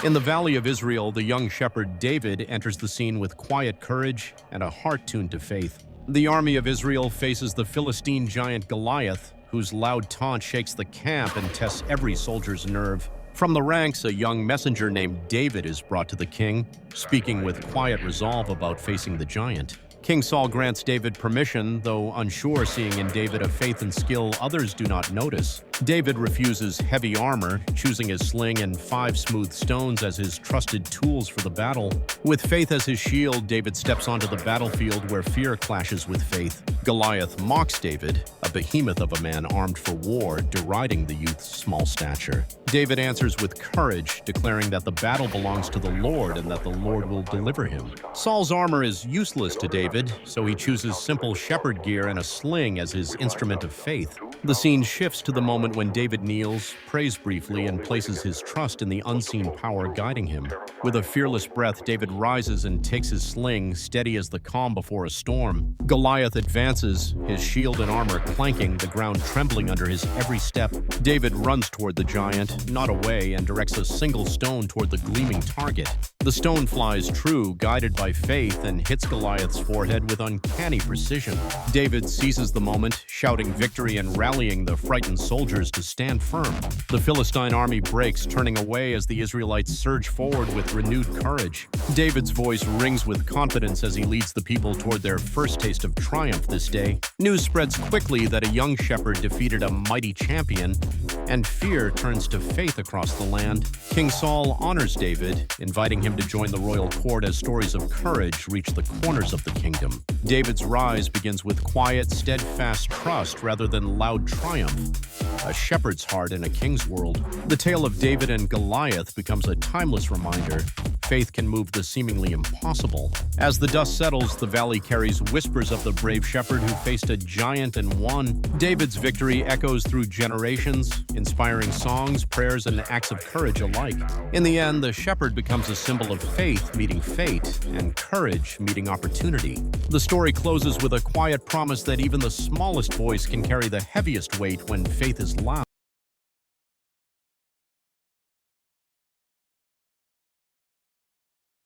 In the Valley of Israel, the young shepherd David enters the scene with quiet courage and a heart tuned to faith. The army of Israel faces the Philistine giant Goliath, whose loud taunt shakes the camp and tests every soldier's nerve. From the ranks, a young messenger named David is brought to the king, speaking with quiet resolve about facing the giant. King Saul grants David permission, though unsure, seeing in David a faith and skill others do not notice. David refuses heavy armor, choosing his sling and 5 smooth stones as his trusted tools for the battle. With faith as his shield, David steps onto the battlefield where fear clashes with faith. Goliath mocks David, a behemoth of a man armed for war, deriding the youth's small stature. David answers with courage, declaring that the battle belongs to the Lord and that the Lord will deliver him. Saul's armor is useless to David, so he chooses simple shepherd gear and a sling as his instrument of faith. The scene shifts to the moment when David kneels, prays briefly, and places his trust in the unseen power guiding him. With a fearless breath, David rises and takes his sling, steady as the calm before a storm. Goliath advances, his shield and armor clanking, the ground trembling under his every step. David runs toward the giant, not away, and directs a single stone toward the gleaming target. The stone flies true, guided by faith, and hits Goliath's forehead with uncanny precision. David seizes the moment, shouting victory and rallying the frightened soldiers to stand firm. The Philistine army breaks, turning away as the Israelites surge forward with renewed courage. David's voice rings with confidence as he leads the people toward their first taste of triumph this day. News spreads quickly that a young shepherd defeated a mighty champion, and fear turns to faith across the land. King Saul honors David, inviting him to join the royal court as stories of courage reach the corners of the kingdom. David's rise begins with quiet, steadfast trust rather than loud triumph. A shepherd's heart in a king's world. The tale of David and Goliath becomes a timeless reminder. Faith can move the seemingly impossible. As the dust settles, the valley carries whispers of the brave shepherd who faced a giant and won. David's victory echoes through generations, inspiring songs, prayers, and acts of courage alike. In the end, the shepherd becomes a symbol of faith meeting fate and courage meeting opportunity. The story closes with a quiet promise that even the smallest voice can carry the heaviest weight when faith is loud.